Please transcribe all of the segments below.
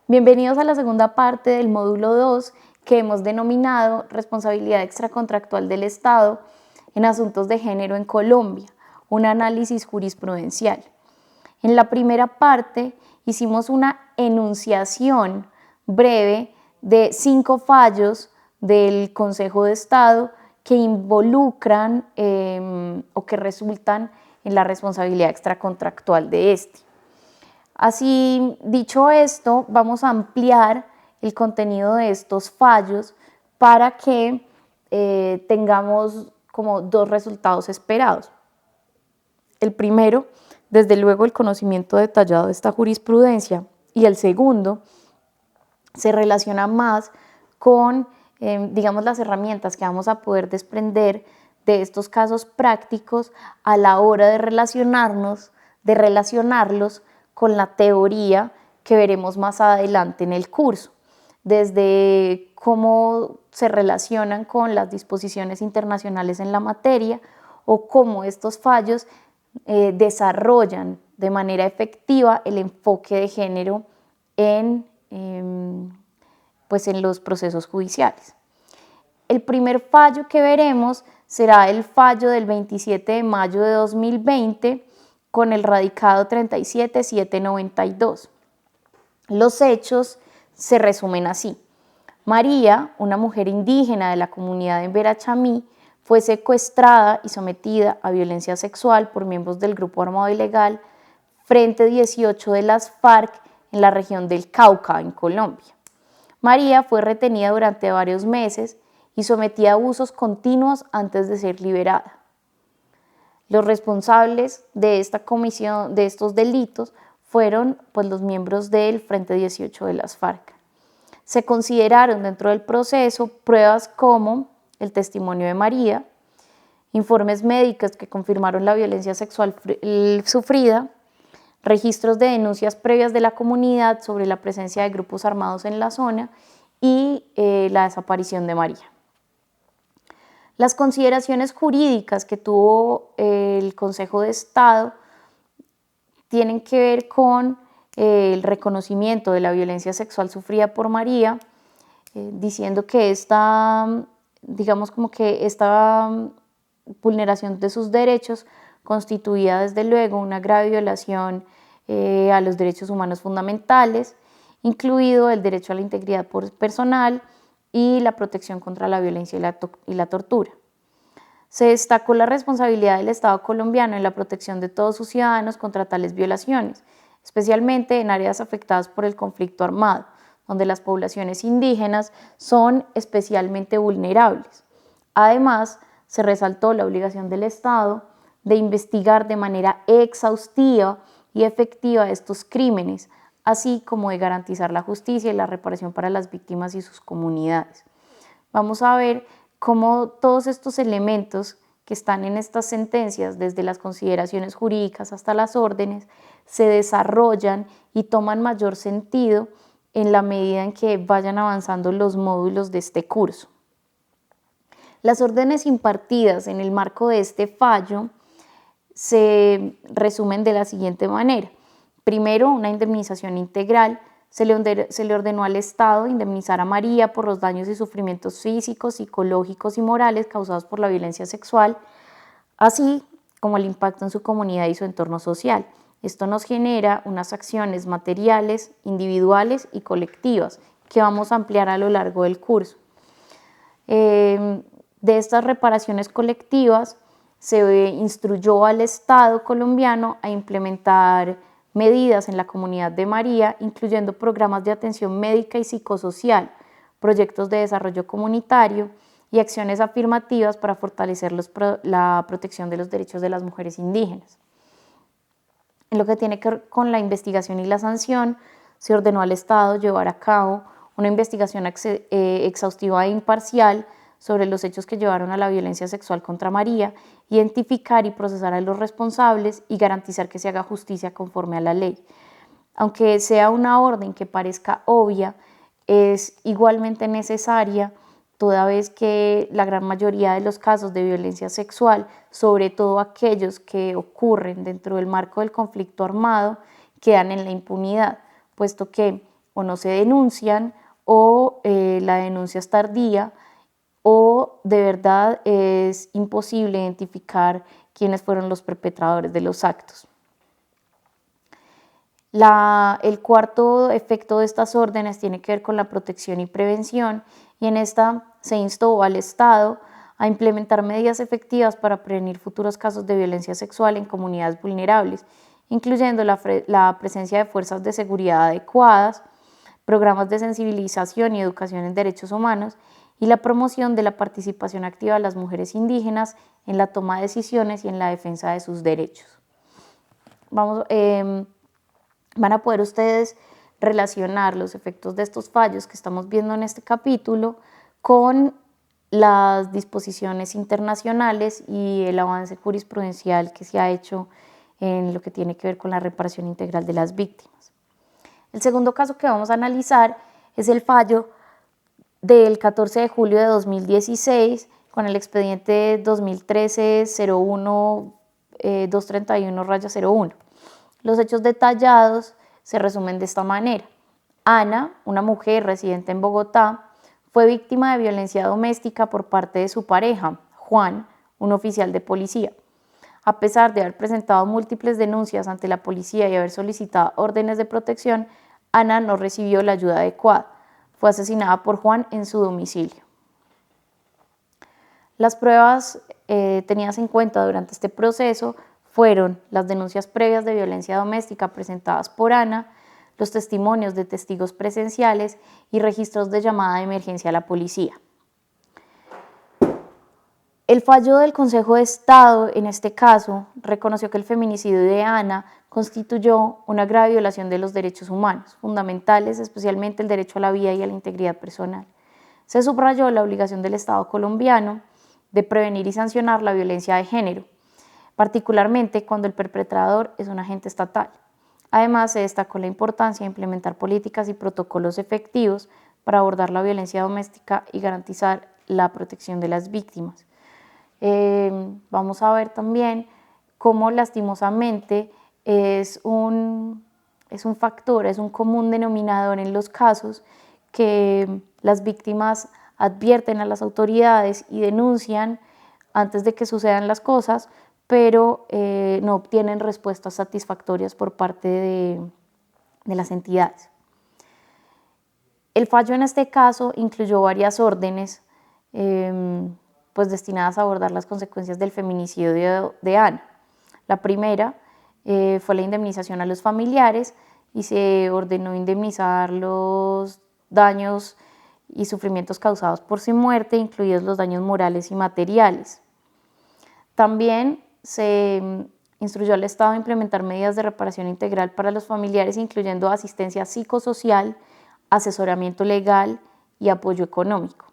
Bienvenidos a la segunda parte del módulo 2 que hemos denominado Responsabilidad extracontractual del Estado en asuntos de género en Colombia, un análisis jurisprudencial. En la primera parte hicimos una enunciación breve de 5 fallos del Consejo de Estado que involucran o que resultan en la responsabilidad extracontractual de este. Así, dicho esto, vamos a ampliar el contenido de estos fallos para que tengamos como 2 resultados esperados. El primero, desde luego, el conocimiento detallado de esta jurisprudencia, y el segundo se relaciona más con, digamos, las herramientas que vamos a poder desprender de estos casos prácticos a la hora de relacionarlos con la teoría que veremos más adelante en el curso, desde cómo se relacionan con las disposiciones internacionales en la materia o cómo estos fallos desarrollan de manera efectiva el enfoque de género en los procesos judiciales. El primer fallo que veremos será el fallo del 27 de mayo de 2020 con el radicado 37792. Los hechos se resumen así. María, una mujer indígena de la comunidad de Verachamí, fue secuestrada y sometida a violencia sexual por miembros del grupo armado ilegal Frente 18 de las FARC en la región del Cauca, en Colombia. María fue retenida durante varios meses y sometida a abusos continuos antes de ser liberada. Los responsables de esta comisión de estos delitos fueron los miembros del Frente 18 de las FARC. Se consideraron dentro del proceso pruebas como el testimonio de María, informes médicos que confirmaron la violencia sexual sufrida, registros de denuncias previas de la comunidad sobre la presencia de grupos armados en la zona y la desaparición de María. Las consideraciones jurídicas que tuvo el Consejo de Estado tienen que ver con el reconocimiento de la violencia sexual sufrida por María, diciendo que esta vulneración de sus derechos constituía desde luego una grave violación a los derechos humanos fundamentales, incluido el derecho a la integridad personal y la protección contra la violencia y la tortura. Se destacó la responsabilidad del Estado colombiano en la protección de todos sus ciudadanos contra tales violaciones, especialmente en áreas afectadas por el conflicto armado, donde las poblaciones indígenas son especialmente vulnerables. Además, se resaltó la obligación del Estado de investigar de manera exhaustiva y efectiva estos crímenes, así como de garantizar la justicia y la reparación para las víctimas y sus comunidades. Vamos a ver cómo todos estos elementos que están en estas sentencias, desde las consideraciones jurídicas hasta las órdenes, se desarrollan y toman mayor sentido en la medida en que vayan avanzando los módulos de este curso. Las órdenes impartidas en el marco de este fallo se resumen de la siguiente manera. Primero, una indemnización integral. Se le ordenó al Estado indemnizar a María por los daños y sufrimientos físicos, psicológicos y morales causados por la violencia sexual, así como el impacto en su comunidad y su entorno social. Esto nos genera unas acciones materiales, individuales y colectivas que vamos a ampliar a lo largo del curso. De estas reparaciones colectivas se instruyó al Estado colombiano a implementar medidas en la comunidad de María, incluyendo programas de atención médica y psicosocial, proyectos de desarrollo comunitario y acciones afirmativas para fortalecer la protección de los derechos de las mujeres indígenas. En lo que tiene que ver con la investigación y la sanción, se ordenó al Estado llevar a cabo una investigación exhaustiva e imparcial sobre los hechos que llevaron a la violencia sexual contra María, identificar y procesar a los responsables y garantizar que se haga justicia conforme a la ley. Aunque sea una orden que parezca obvia, es igualmente necesaria toda vez que la gran mayoría de los casos de violencia sexual, sobre todo aquellos que ocurren dentro del marco del conflicto armado, quedan en la impunidad, puesto que o no se denuncian, o la denuncia es tardía, o de verdad es imposible identificar quiénes fueron los perpetradores de los actos. El cuarto efecto de estas órdenes tiene que ver con la protección y prevención, y en esta se instó al Estado a implementar medidas efectivas para prevenir futuros casos de violencia sexual en comunidades vulnerables, incluyendo la presencia de fuerzas de seguridad adecuadas, programas de sensibilización y educación en derechos humanos y la promoción de la participación activa de las mujeres indígenas en la toma de decisiones y en la defensa de sus derechos. Van a poder ustedes relacionar los efectos de estos fallos que estamos viendo en este capítulo con las disposiciones internacionales y el avance jurisprudencial que se ha hecho en lo que tiene que ver con la reparación integral de las víctimas. El segundo caso que vamos a analizar es el fallo del 14 de julio de 2016 con el expediente 2013-01-231-01. Los hechos detallados se resumen de esta manera. Ana, una mujer residente en Bogotá, fue víctima de violencia doméstica por parte de su pareja, Juan, un oficial de policía. A pesar de haber presentado múltiples denuncias ante la policía y haber solicitado órdenes de protección, Ana no recibió la ayuda adecuada. Fue asesinada por Juan en su domicilio. Las pruebas tenidas en cuenta durante este proceso fueron las denuncias previas de violencia doméstica presentadas por Ana, los testimonios de testigos presenciales y registros de llamada de emergencia a la policía. El fallo del Consejo de Estado, en este caso, reconoció que el feminicidio de Ana constituyó una grave violación de los derechos humanos fundamentales, especialmente el derecho a la vida y a la integridad personal. Se subrayó la obligación del Estado colombiano de prevenir y sancionar la violencia de género, particularmente cuando el perpetrador es un agente estatal. Además, se destacó la importancia de implementar políticas y protocolos efectivos para abordar la violencia doméstica y garantizar la protección de las víctimas. Vamos a ver también cómo lastimosamente es un factor, es un común denominador en los casos que las víctimas advierten a las autoridades y denuncian antes de que sucedan las cosas, pero no obtienen respuestas satisfactorias por parte de las entidades. El fallo en este caso incluyó varias órdenes pues destinadas a abordar las consecuencias del feminicidio de Ana. La primera fue la indemnización a los familiares y se ordenó indemnizar los daños y sufrimientos causados por su muerte, incluidos los daños morales y materiales. También se instruyó al Estado a implementar medidas de reparación integral para los familiares, incluyendo asistencia psicosocial, asesoramiento legal y apoyo económico.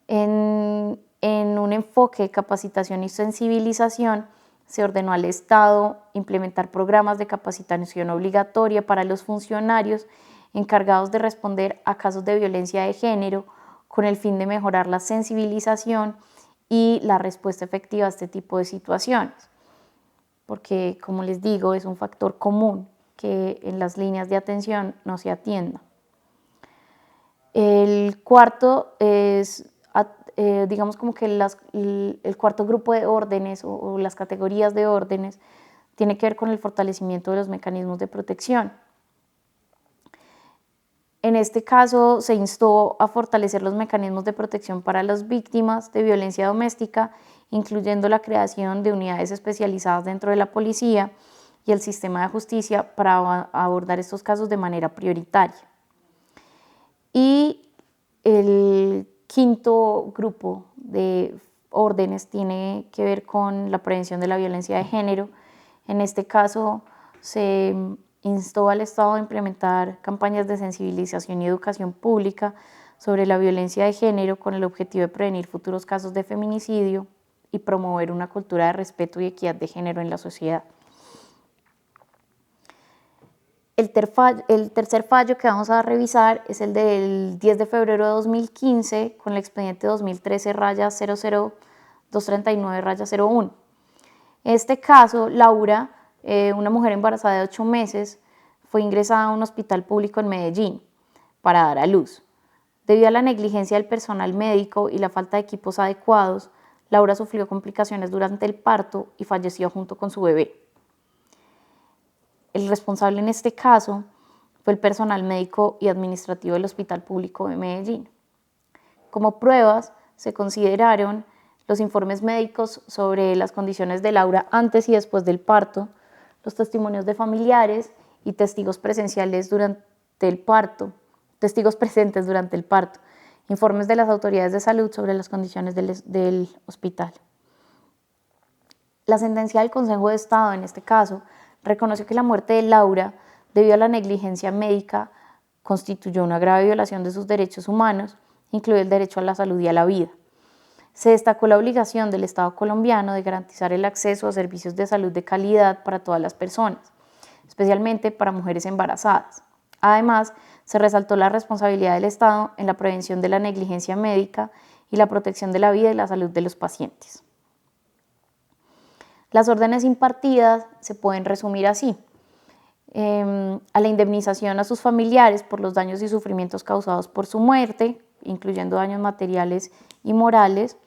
En un enfoque de capacitación y sensibilización, se ordenó al Estado implementar programas de capacitación obligatoria para los funcionarios encargados de responder a casos de violencia de género con el fin de mejorar la sensibilización y la respuesta efectiva a este tipo de situaciones, porque, como les digo, es un factor común que en las líneas de atención no se atienda. El cuarto es, digamos como que el cuarto grupo de órdenes o las categorías de órdenes tiene que ver con el fortalecimiento de los mecanismos de protección. En este caso se instó a fortalecer los mecanismos de protección para las víctimas de violencia doméstica, incluyendo la creación de unidades especializadas dentro de la policía y el sistema de justicia para abordar estos casos de manera prioritaria. Y el quinto grupo de órdenes tiene que ver con la prevención de la violencia de género. En este caso se instó al Estado a implementar campañas de sensibilización y educación pública sobre la violencia de género con el objetivo de prevenir futuros casos de feminicidio y promover una cultura de respeto y equidad de género en la sociedad. El tercer fallo que vamos a revisar es el del 10 de febrero de 2015 con el expediente 2013-00-239-01. En este caso, Laura, una mujer embarazada de 8 meses, fue ingresada a un hospital público en Medellín para dar a luz. Debido a la negligencia del personal médico y la falta de equipos adecuados, Laura sufrió complicaciones durante el parto y falleció junto con su bebé. El responsable en este caso fue el personal médico y administrativo del Hospital Público de Medellín. Como pruebas, se consideraron los informes médicos sobre las condiciones de Laura antes y después del parto, los testimonios de familiares y testigos presenciales durante el parto, testigos presentes durante el parto, informes de las autoridades de salud sobre las condiciones del hospital. La sentencia del Consejo de Estado, en este caso, reconoció que la muerte de Laura, debido a la negligencia médica, constituyó una grave violación de sus derechos humanos, incluido el derecho a la salud y a la vida. Se destacó la obligación del Estado colombiano de garantizar el acceso a servicios de salud de calidad para todas las personas, especialmente para mujeres embarazadas. Además, se resaltó la responsabilidad del Estado en la prevención de la negligencia médica y la protección de la vida y la salud de los pacientes. Las órdenes impartidas se pueden resumir así: a la indemnización a sus familiares por los daños y sufrimientos causados por su muerte, incluyendo daños materiales y morales.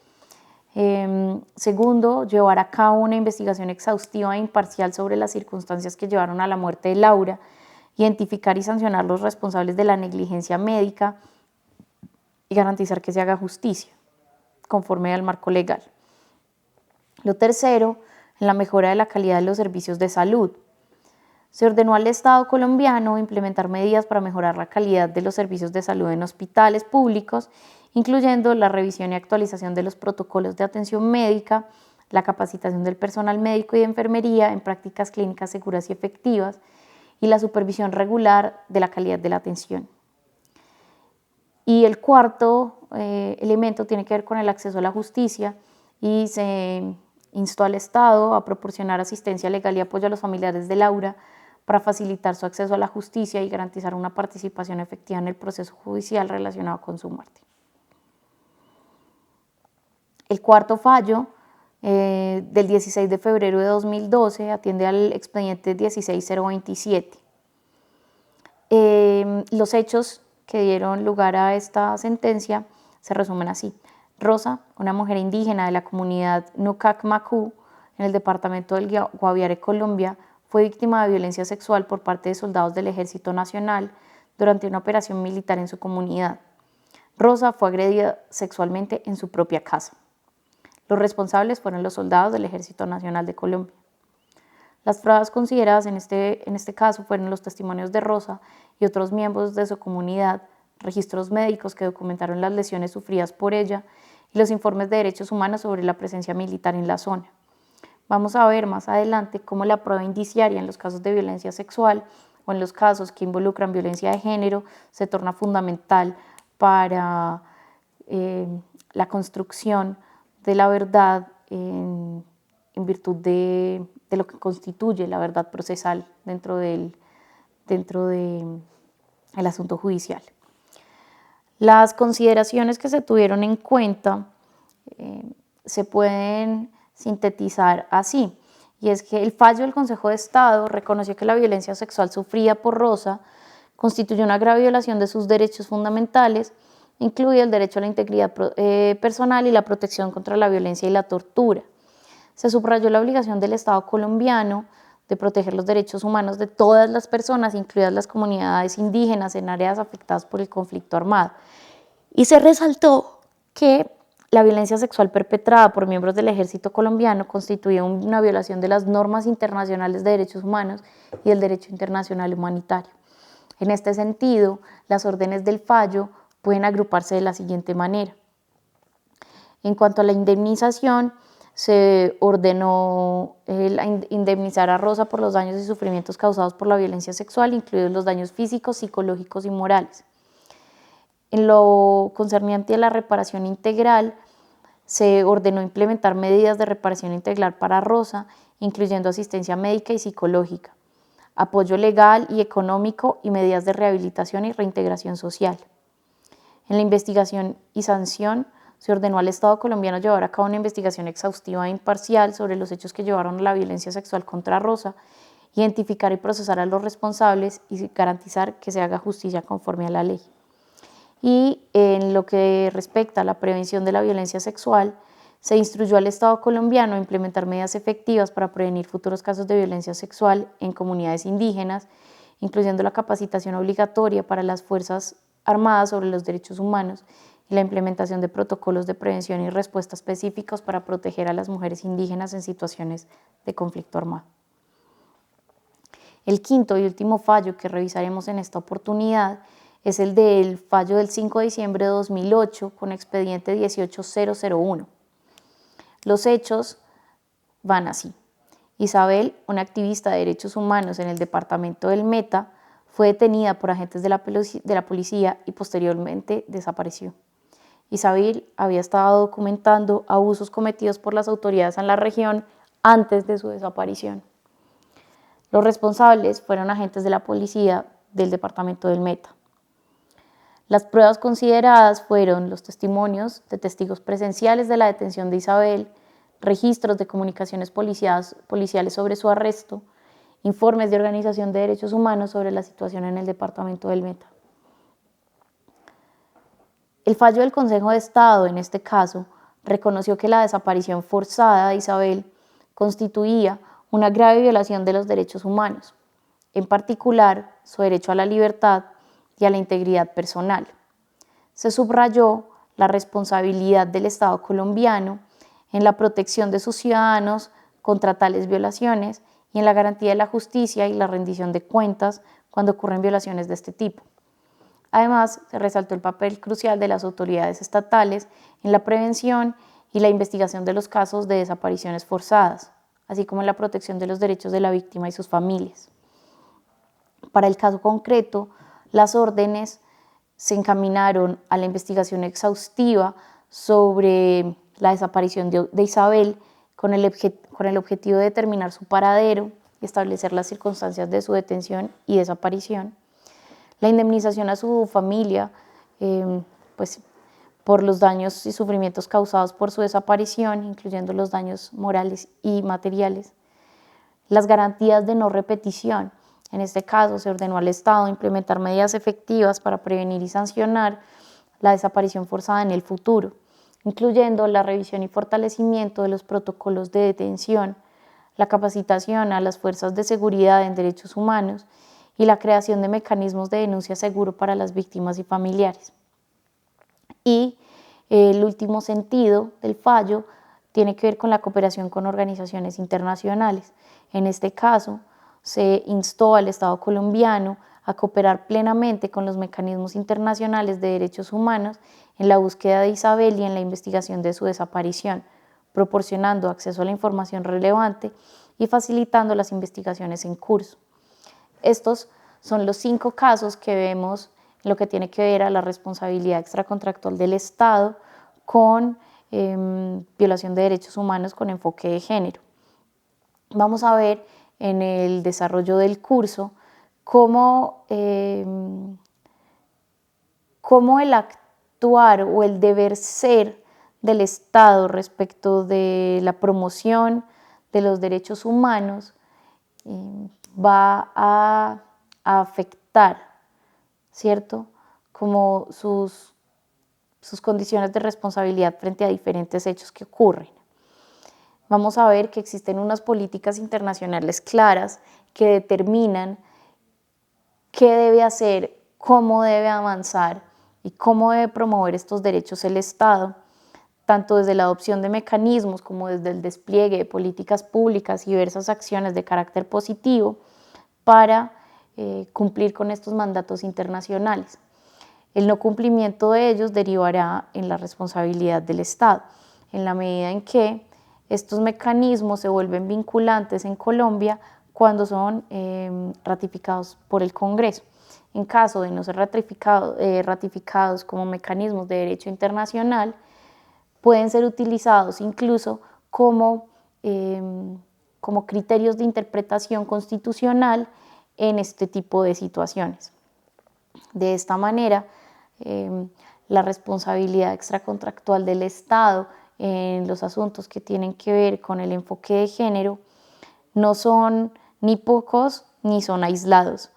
Segundo, llevar a cabo una investigación exhaustiva e imparcial sobre las circunstancias que llevaron a la muerte de Laura, identificar y sancionar los responsables de la negligencia médica y garantizar que se haga justicia conforme al marco legal. Lo tercero, en la mejora de la calidad de los servicios de salud. Se ordenó al Estado colombiano implementar medidas para mejorar la calidad de los servicios de salud en hospitales públicos, incluyendo la revisión y actualización de los protocolos de atención médica, la capacitación del personal médico y de enfermería en prácticas clínicas seguras y efectivas, y la supervisión regular de la calidad de la atención. Y el cuarto elemento tiene que ver con el acceso a la justicia, y se instó al Estado a proporcionar asistencia legal y apoyo a los familiares de Laura para facilitar su acceso a la justicia y garantizar una participación efectiva en el proceso judicial relacionado con su muerte. El cuarto fallo, del 16 de febrero de 2012, atiende al expediente 16027. Los hechos que dieron lugar a esta sentencia se resumen así. Rosa, una mujer indígena de la comunidad Nucac-Macú, en el departamento del Guaviare, Colombia, fue víctima de violencia sexual por parte de soldados del Ejército Nacional durante una operación militar en su comunidad. Rosa fue agredida sexualmente en su propia casa. Los responsables fueron los soldados del Ejército Nacional de Colombia. Las pruebas consideradas en este caso fueron los testimonios de Rosa y otros miembros de su comunidad, registros médicos que documentaron las lesiones sufridas por ella y los informes de derechos humanos sobre la presencia militar en la zona. Vamos a ver más adelante cómo la prueba indiciaria en los casos de violencia sexual o en los casos que involucran violencia de género se torna fundamental para la construcción de la verdad en virtud de lo que constituye la verdad procesal dentro del asunto judicial. Las consideraciones que se tuvieron en cuenta se pueden sintetizar así, y es que el fallo del Consejo de Estado reconoció que la violencia sexual sufrida por Rosa constituye una grave violación de sus derechos fundamentales, incluido el derecho a la integridad personal y la protección contra la violencia y la tortura. Se subrayó la obligación del Estado colombiano de proteger los derechos humanos de todas las personas, incluidas las comunidades indígenas en áreas afectadas por el conflicto armado. Y se resaltó que la violencia sexual perpetrada por miembros del ejército colombiano constituye una violación de las normas internacionales de derechos humanos y del derecho internacional humanitario. En este sentido, las órdenes del fallo pueden agruparse de la siguiente manera. En cuanto a la indemnización, se ordenó indemnizar a Rosa por los daños y sufrimientos causados por la violencia sexual, incluidos los daños físicos, psicológicos y morales. En lo concerniente a la reparación integral, se ordenó implementar medidas de reparación integral para Rosa, incluyendo asistencia médica y psicológica, apoyo legal y económico y medidas de rehabilitación y reintegración social. En la investigación y sanción, se ordenó al Estado colombiano llevar a cabo una investigación exhaustiva e imparcial sobre los hechos que llevaron a la violencia sexual contra Rosa identificar y procesar a los responsables y garantizar que se haga justicia conforme a la ley. Y en lo que respecta a la prevención de la violencia sexual, se instruyó al Estado colombiano a implementar medidas efectivas para prevenir futuros casos de violencia sexual en comunidades indígenas, incluyendo la capacitación obligatoria para las Fuerzas Armadas sobre los derechos humanos y la implementación de protocolos de prevención y respuesta específicos para proteger a las mujeres indígenas en situaciones de conflicto armado. El quinto y último fallo que revisaremos en esta oportunidad es el del fallo del 5 de diciembre de 2008 con expediente 18001. Los hechos van así. Isabel, una activista de derechos humanos en el departamento del Meta, fue detenida por agentes de la policía y posteriormente desapareció. Isabel había estado documentando abusos cometidos por las autoridades en la región antes de su desaparición. Los responsables fueron agentes de la policía del departamento del Meta. Las pruebas consideradas fueron los testimonios de testigos presenciales de la detención de Isabel, registros de comunicaciones policiales sobre su arresto, informes de organización de derechos humanos sobre la situación en el departamento del Meta. El fallo del Consejo de Estado, en este caso, reconoció que la desaparición forzada de Isabel constituía una grave violación de los derechos humanos, en particular su derecho a la libertad y a la integridad personal. Se subrayó la responsabilidad del Estado colombiano en la protección de sus ciudadanos contra tales violaciones y en la garantía de la justicia y la rendición de cuentas cuando ocurren violaciones de este tipo. Además, se resaltó el papel crucial de las autoridades estatales en la prevención y la investigación de los casos de desapariciones forzadas, así como en la protección de los derechos de la víctima y sus familias. Para el caso concreto, las órdenes se encaminaron a la investigación exhaustiva sobre la desaparición de Isabel con el objetivo de determinar su paradero y establecer las circunstancias de su detención y desaparición. La indemnización a su familia por los daños y sufrimientos causados por su desaparición, incluyendo los daños morales y materiales. Las garantías de no repetición. En este caso, se ordenó al Estado implementar medidas efectivas para prevenir y sancionar la desaparición forzada en el futuro, incluyendo la revisión y fortalecimiento de los protocolos de detención, la capacitación a las fuerzas de seguridad en derechos humanos y la creación de mecanismos de denuncia seguro para las víctimas y familiares. Y el último sentido del fallo tiene que ver con la cooperación con organizaciones internacionales. En este caso, se instó al Estado colombiano a cooperar plenamente con los mecanismos internacionales de derechos humanos en la búsqueda de Isabel y en la investigación de su desaparición, proporcionando acceso a la información relevante y facilitando las investigaciones en curso. Estos son los 5 casos que vemos en lo que tiene que ver a la responsabilidad extracontractual del Estado con violación de derechos humanos con enfoque de género. Vamos a ver en el desarrollo del curso cómo el actuar o el deber ser del Estado respecto de la promoción de los derechos humanos va a afectar, ¿cierto? Como sus condiciones de responsabilidad frente a diferentes hechos que ocurren. Vamos a ver que existen unas políticas internacionales claras que determinan qué debe hacer, cómo debe avanzar y cómo debe promover estos derechos el Estado, tanto desde la adopción de mecanismos como desde el despliegue de políticas públicas y diversas acciones de carácter positivo para cumplir con estos mandatos internacionales. El no cumplimiento de ellos derivará en la responsabilidad del Estado, en la medida en que estos mecanismos se vuelven vinculantes en Colombia cuando son ratificados por el Congreso. En caso de no ser ratificados como mecanismos de derecho internacional, pueden ser utilizados incluso como criterios de interpretación constitucional en este tipo de situaciones. De esta manera, la responsabilidad extracontractual del Estado en los asuntos que tienen que ver con el enfoque de género no son ni pocos ni son aislados.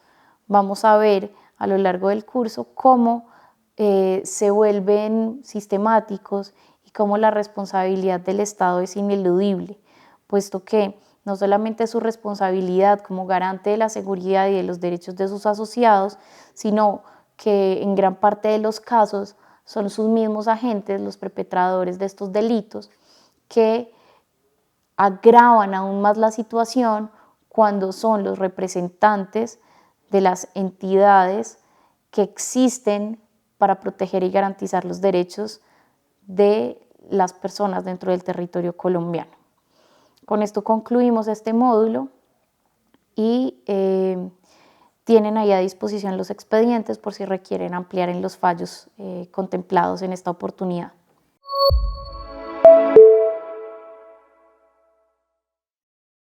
Vamos a ver a lo largo del curso cómo se vuelven sistemáticos y cómo la responsabilidad del Estado es ineludible, puesto que no solamente es su responsabilidad como garante de la seguridad y de los derechos de sus asociados, sino que en gran parte de los casos son sus mismos agentes, los perpetradores de estos delitos, que agravan aún más la situación cuando son los representantes de las entidades que existen para proteger y garantizar los derechos de las personas dentro del territorio colombiano. Con esto concluimos este módulo y tienen ahí a disposición los expedientes por si requieren ampliar en los fallos contemplados en esta oportunidad.